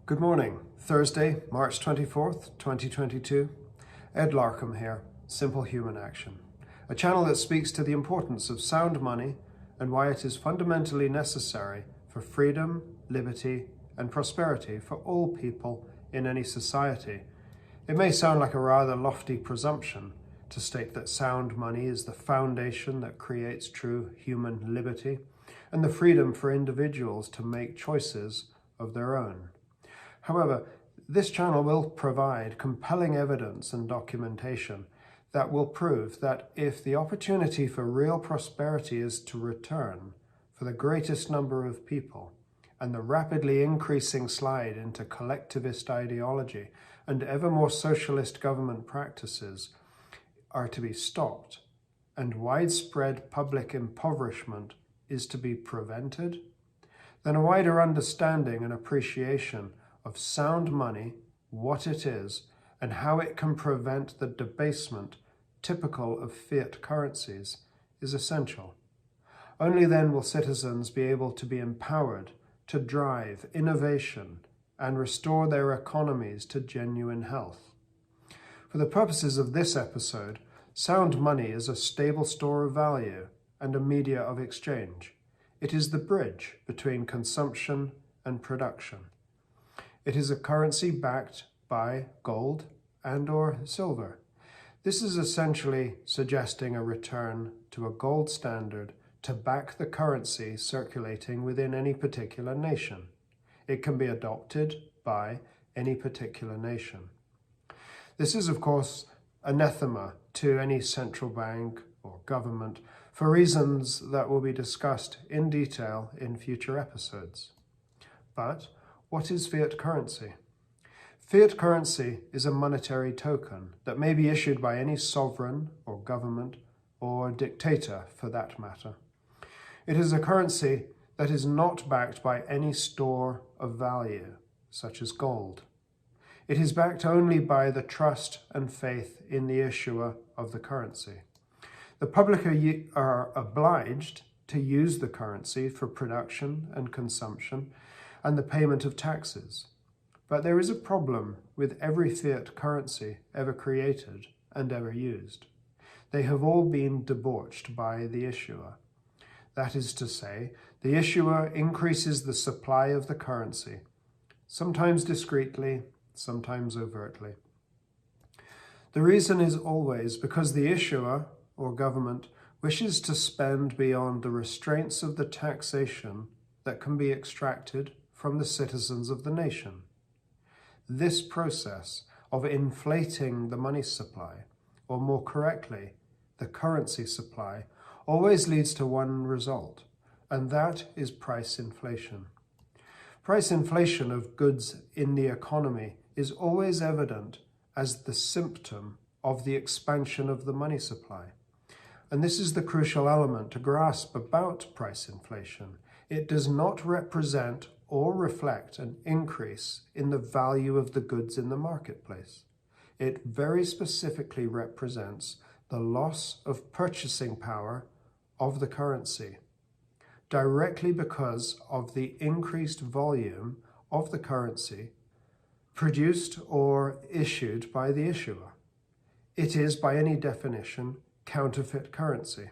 Good morning, Thursday, March 24th, 2022. Ed Larkham here, Simple Human Action, a channel that speaks to the importance of sound money and why it is fundamentally necessary for freedom, liberty, and prosperity for all people in any society. It may sound like a rather lofty presumption to state that sound money is the foundation that creates true human liberty and the freedom for individuals to make choices of their own. However, this channel will provide compelling evidence and documentation that will prove that if the opportunity for real prosperity is to return for the greatest number of people, and the rapidly increasing slide into collectivist ideology and ever more socialist government practices are to be stopped, and widespread public impoverishment is to be prevented, then a wider understanding and appreciation of sound money, what it is, and how it can prevent the debasement typical of fiat currencies is essential. Only then will citizens be able to be empowered to drive innovation and restore their economies to genuine health. For the purposes of this episode, sound money is a stable store of value and a media of exchange. It is the bridge between consumption and production. It is a currency backed by gold and/or silver. This is essentially suggesting a return to a gold standard to back the currency circulating within any particular nation. It can be adopted by any particular nation. This is, of course, anathema to any central bank or government for reasons that will be discussed in detail in future episodes. But what is fiat currency? Fiat currency is a monetary token that may be issued by any sovereign or government or dictator for that matter. It is a currency that is not backed by any store of value, such as gold. It is backed only by the trust and faith in the issuer of the currency. The public are obliged to use the currency for production and consumption and the payment of taxes. But there is a problem with every fiat currency ever created and ever used. They have all been debauched by the issuer. That is to say, the issuer increases the supply of the currency, sometimes discreetly, sometimes overtly. The reason is always because the issuer or government wishes to spend beyond the restraints of the taxation that can be extracted from the citizens of the nation. This process of inflating the money supply, or more correctly, the currency supply, always leads to one result, and that is price inflation. Price inflation of goods in the economy is always evident as the symptom of the expansion of the money supply. And this is the crucial element to grasp about price inflation. It does not represent or reflect an increase in the value of the goods in the marketplace. It very specifically represents the loss of purchasing power of the currency, directly because of the increased volume of the currency produced or issued by the issuer. It is, by any definition, counterfeit currency.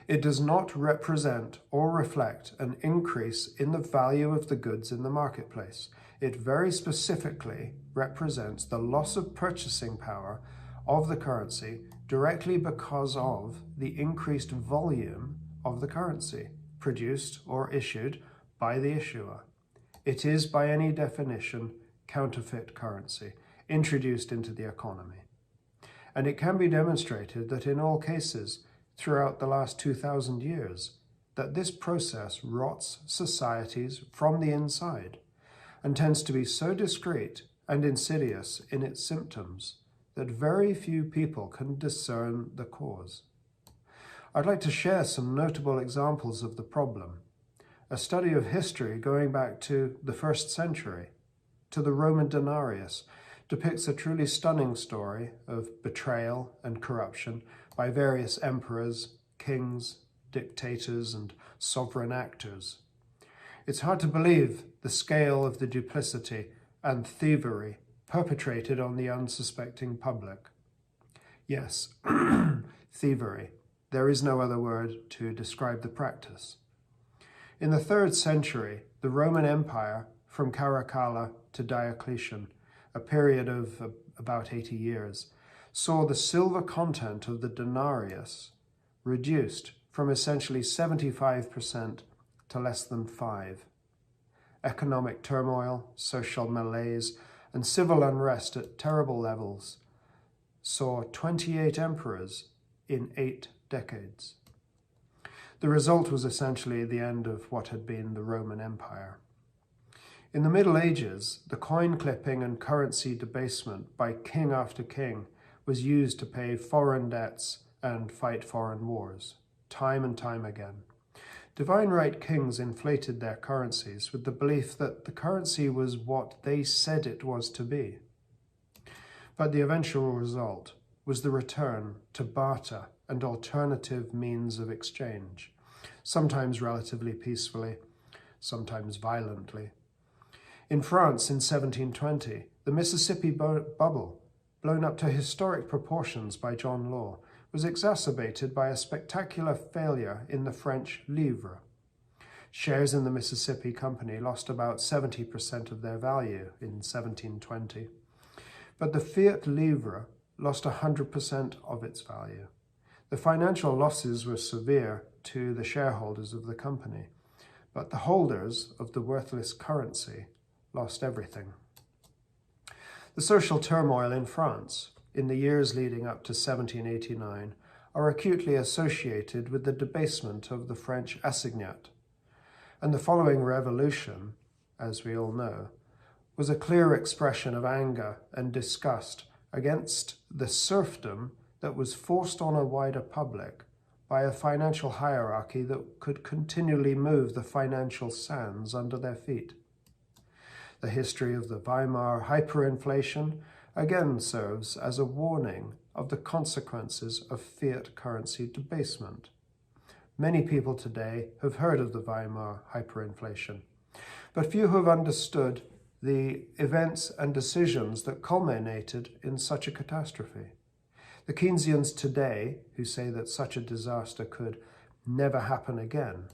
It does not represent or reflect an increase in the value of the goods in the marketplace. It very specifically represents the loss of purchasing power of the currency directly because of the increased volume of the currency produced or issued by the issuer. It is, by any definition, counterfeit currency introduced into the economy. And it can be demonstrated that in all cases throughout the last 2,000 years, that this process rots societies from the inside and tends to be so discreet and insidious in its symptoms that very few people can discern the cause. I'd like to share some notable examples of the problem. A study of history going back to the 1st century, to the Roman denarius, depicts a truly stunning story of betrayal and corruption by various emperors, kings, dictators, and sovereign actors. It's hard to believe the scale of the duplicity and thievery perpetrated on the unsuspecting public. Yes, thievery. There is no other word to describe the practice. In the 3rd century, the Roman Empire, from Caracalla to Diocletian, a period of about 80 years, saw the silver content of the denarius reduced from essentially 75% to less than 5%. Economic turmoil, social malaise, and civil unrest at terrible levels saw 28 emperors in 8 decades. The result was essentially the end of what had been the Roman Empire. In the Middle Ages, the coin clipping and currency debasement by king after king was used to pay foreign debts and fight foreign wars, time and time again. Divine right kings inflated their currencies with the belief that the currency was what they said it was to be. But the eventual result was the return to barter and alternative means of exchange, sometimes relatively peacefully, sometimes violently. In France in 1720, the Mississippi bubble, blown up to historic proportions by John Law, was exacerbated by a spectacular failure in the French livre. Shares in the Mississippi Company lost about 70% of their value in 1720, but the fiat livre lost 100% of its value. The financial losses were severe to the shareholders of the company, but the holders of the worthless currency lost everything. The social turmoil in France in the years leading up to 1789 are acutely associated with the debasement of the French assignat, and the following revolution, as we all know, was a clear expression of anger and disgust against the serfdom that was forced on a wider public by a financial hierarchy that could continually move the financial sands under their feet. The history of the Weimar hyperinflation again serves as a warning of the consequences of fiat currency debasement. Many people today have heard of the Weimar hyperinflation, but few have understood the events and decisions that culminated in such a catastrophe. The Keynesians today, who say that such a disaster could never happen again,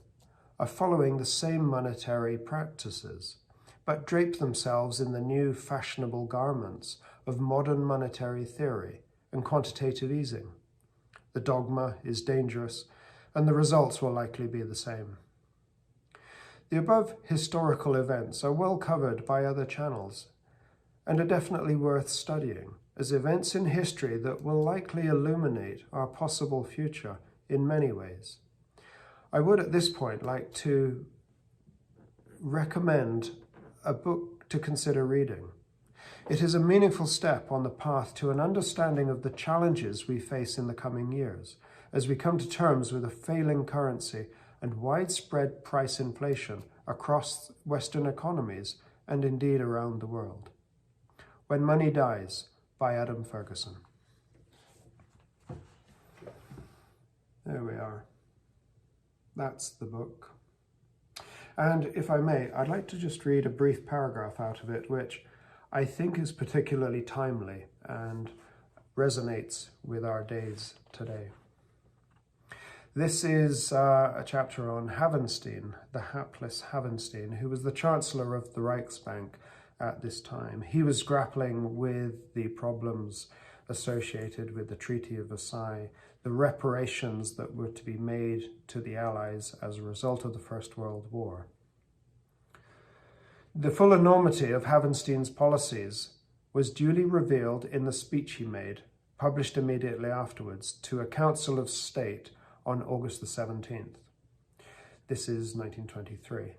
are following the same monetary practices, but drape themselves in the new fashionable garments of modern monetary theory and quantitative easing. The dogma is dangerous, and the results will likely be the same. The above historical events are well covered by other channels and are definitely worth studying as events in history that will likely illuminate our possible future in many ways. I would at this point like to recommend a book to consider reading. It is a meaningful step on the path to an understanding of the challenges we face in the coming years as we come to terms with a failing currency and widespread price inflation across Western economies and indeed around the world. When Money Dies, by Adam Ferguson. There we are. That's the book. And if I may, I'd like to just read a brief paragraph out of it, which I think is particularly timely and resonates with our days today. This is a chapter on Havenstein, the hapless Havenstein, who was the Chancellor of the Reichsbank at this time. He was grappling with the problems associated with the Treaty of Versailles, the reparations that were to be made to the Allies as a result of the First World War. The full enormity of Havenstein's policies was duly revealed in the speech he made, published immediately afterwards, to a Council of State on August the 17th. This is 1923.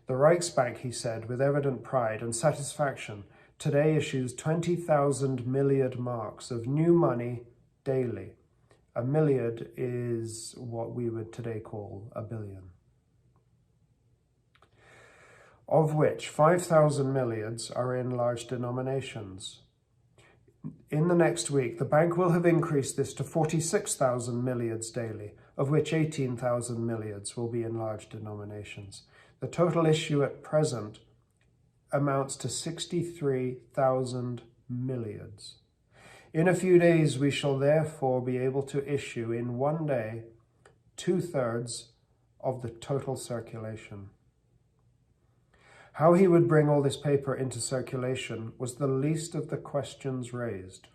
The Reichsbank, he said, with evident pride and satisfaction, today issues 20,000 milliard marks of new money daily. A milliard is what we would today call a billion. Of which 5,000 milliards are in large denominations. In the next week, the bank will have increased this to 46,000 milliards daily, of which 18,000 milliards will be in large denominations. The total issue at present amounts to 63,000 milliards. In a few days, we shall therefore be able to issue in one day 2/3 of the total circulation. How he would bring all this paper into circulation was the least of the questions raised.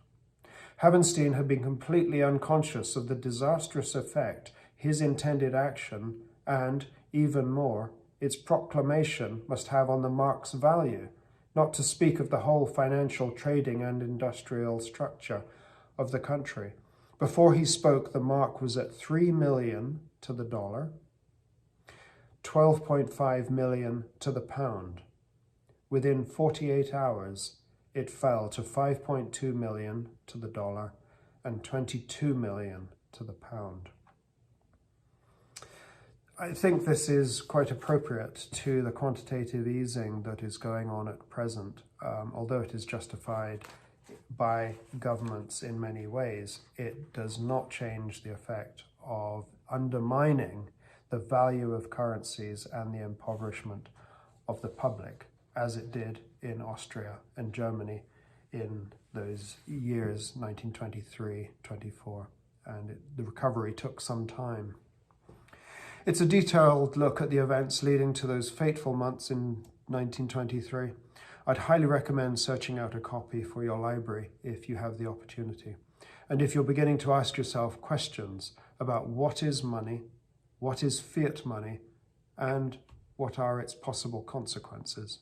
Havenstein had been completely unconscious of the disastrous effect his intended action and, even more, its proclamation must have on the mark's value, not to speak of the whole financial, trading and industrial structure of the country. Before he spoke, the mark was at 3 million to the dollar, 12.5 million to the pound. Within 48 hours, it fell to 5.2 million to the dollar and 22 million to the pound. I think this is quite appropriate to the quantitative easing that is going on at present. Although it is justified by governments in many ways, it does not change the effect of undermining the value of currencies and the impoverishment of the public, as it did in Austria and Germany in those years, 1923-24, and the recovery took some time. It's a detailed look at the events leading to those fateful months in 1923. I'd highly recommend searching out a copy for your library if you have the opportunity. And if you're beginning to ask yourself questions about what is money, what is fiat money, and what are its possible consequences.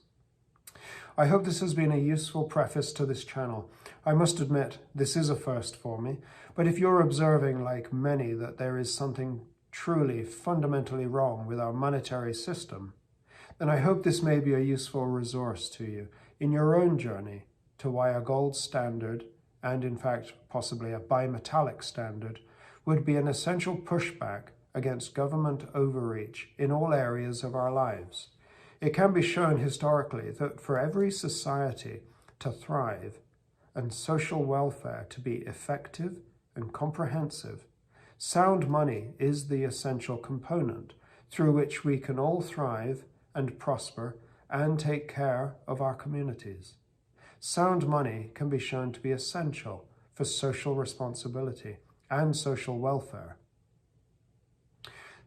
I hope this has been a useful preface to this channel. I must admit, this is a first for me, but if you're observing, like many, that there is something truly fundamentally wrong with our monetary system, then I hope this may be a useful resource to you in your own journey to why a gold standard, and in fact possibly a bimetallic standard, would be an essential pushback against government overreach in all areas of our lives. It can be shown historically that for every society to thrive and social welfare to be effective and comprehensive, sound money is the essential component through which we can all thrive and prosper and take care of our communities. Sound money can be shown to be essential for social responsibility and social welfare.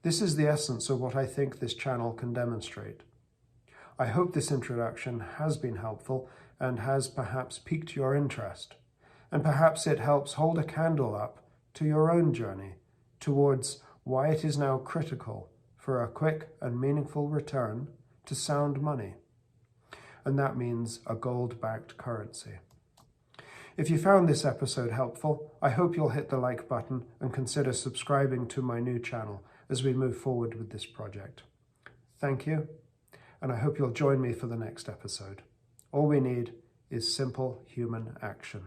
This is the essence of what I think this channel can demonstrate. I hope this introduction has been helpful and has perhaps piqued your interest, and perhaps it helps hold a candle up to your own journey towards why it is now critical for a quick and meaningful return to sound money. And that means a gold-backed currency. If you found this episode helpful, I hope you'll hit the like button and consider subscribing to my new channel as we move forward with this project. Thank you, and I hope you'll join me for the next episode. All we need is simple human action.